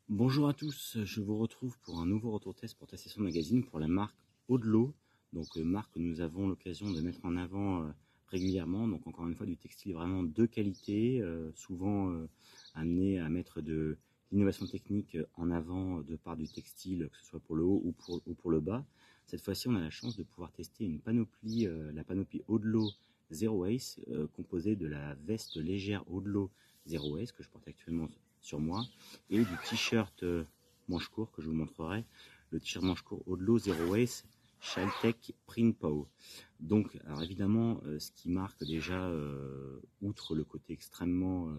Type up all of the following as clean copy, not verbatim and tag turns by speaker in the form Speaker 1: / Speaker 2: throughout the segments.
Speaker 1: Bonjour à tous, je vous retrouve pour un nouveau retour test pour ta session magazine pour la marque Audelot. Donc marque que nous avons l'occasion de mettre en avant régulièrement. Donc encore une fois du textile vraiment de qualité, souvent amené à mettre de l'innovation technique en avant de part du textile, que ce soit pour le haut ou pour le bas. Cette fois-ci, on a la chance de pouvoir tester une panoplie, la panoplie Audelot Zero Waste, composée de la veste légère Audelot Zero Waste que je porte actuellement sur moi et du t-shirt manche court que je vous montrerai, le t-shirt manche court Audelot Zero Waste Shaltech Print Pow. Donc, alors évidemment, ce qui marque déjà, outre le côté extrêmement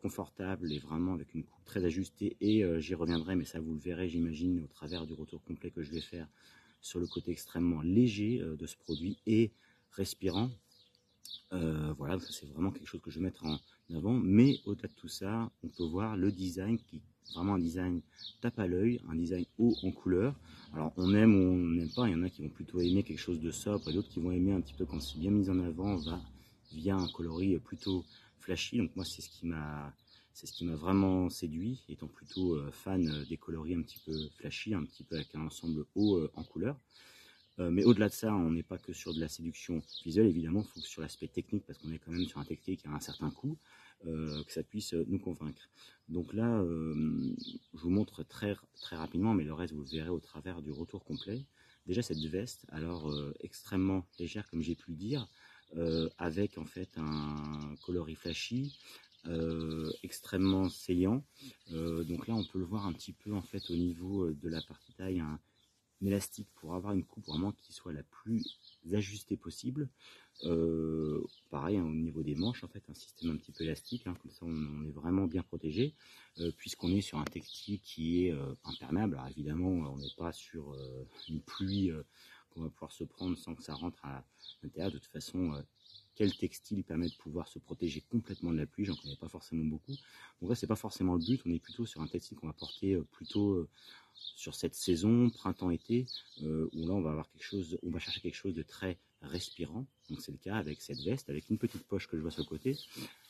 Speaker 1: confortable et vraiment avec une coupe très ajustée, et j'y reviendrai, mais ça vous le verrez, j'imagine, au travers du retour complet que je vais faire sur le côté extrêmement léger de ce produit et respirant. Voilà, ça c'est vraiment quelque chose que je vais mettre en avant. Mais au-delà de tout ça, on peut voir le design qui est vraiment un design tape à l'œil, un design haut en couleur. Alors on aime ou on n'aime pas, il y en a qui vont plutôt aimer quelque chose de sobre et d'autres qui vont aimer un petit peu quand c'est bien mis en avant, via un coloris plutôt flashy. Donc moi c'est ce qui m'a vraiment séduit, étant plutôt fan des coloris un petit peu flashy, un petit peu avec un ensemble haut en couleur. Mais au-delà de ça, on n'est pas que sur de la séduction visuelle, évidemment, il faut que sur l'aspect technique, parce qu'on est quand même sur un textile qui a un certain coût, que ça puisse nous convaincre. Donc là, je vous montre très rapidement, mais le reste vous le verrez au travers du retour complet. Déjà cette veste, alors extrêmement légère comme j'ai pu le dire, avec en fait un coloris flashy, extrêmement saillant. Donc là on peut le voir un petit peu en fait au niveau de la partie taille, élastique pour avoir une coupe vraiment qui soit la plus ajustée possible. Pareil au niveau des manches, en fait un système un petit peu élastique, comme ça on est vraiment bien protégé, puisqu'on est sur un textile qui est imperméable. Alors évidemment on n'est pas sur une pluie qu'on va pouvoir se prendre sans que ça rentre à l'intérieur. De toute façon, quel textile permet de pouvoir se protéger complètement de la pluie? J'en connais pas forcément beaucoup. Donc là c'est pas forcément le but, on est plutôt sur un textile qu'on va porter plutôt sur cette saison printemps-été, où là on va avoir quelque chose, on va chercher quelque chose de très respirant. Donc c'est le cas avec cette veste, avec une petite poche que je vois sur le côté,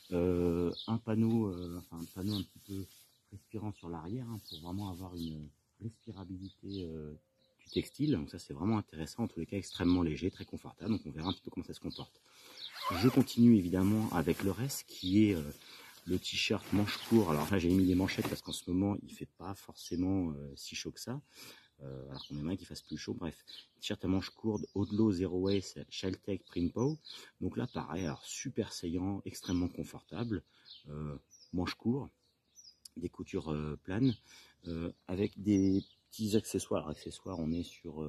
Speaker 1: un panneau un petit peu respirant sur l'arrière, pour vraiment avoir une respirabilité du textile. Donc ça c'est vraiment intéressant, en tous les cas extrêmement léger, très confortable. Donc on verra un petit peu comment ça se comporte. Je continue évidemment avec le reste qui est le t-shirt manche court. Alors là j'ai mis les manchettes parce qu'en ce moment il fait pas forcément si chaud que ça, alors qu'on aimerait qu'il fasse plus chaud. Bref, t-shirt à manche courte Audelot Zero Waste Shaltech Print Pow. Donc là pareil, alors super saillant, extrêmement confortable, manche court, des coutures planes, avec des petits accessoires. Alors, accessoires, on est sur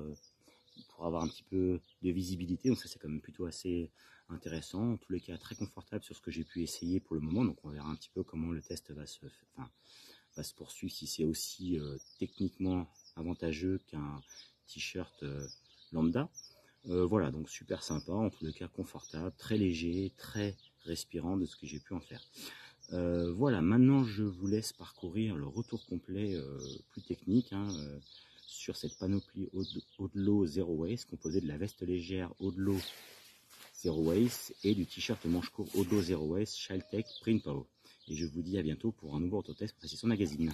Speaker 1: pour avoir un petit peu de visibilité, donc ça c'est quand même plutôt assez intéressant. En tous les cas très confortable sur ce que j'ai pu essayer pour le moment, donc on verra un petit peu comment le test va se poursuivre, si c'est aussi techniquement avantageux qu'un t-shirt lambda. Voilà, donc super sympa, en tous les cas confortable, très léger, très respirant de ce que j'ai pu en faire. Voilà, maintenant je vous laisse parcourir le retour complet plus technique, sur cette panoplie Audelot Zero Waste, composée de la veste légère Audelot Zero Waste et du t-shirt manche court Audelot Zero Waste Shaltech Print Pow. Et je vous dis à bientôt pour un nouveau autotest pour la session magazine.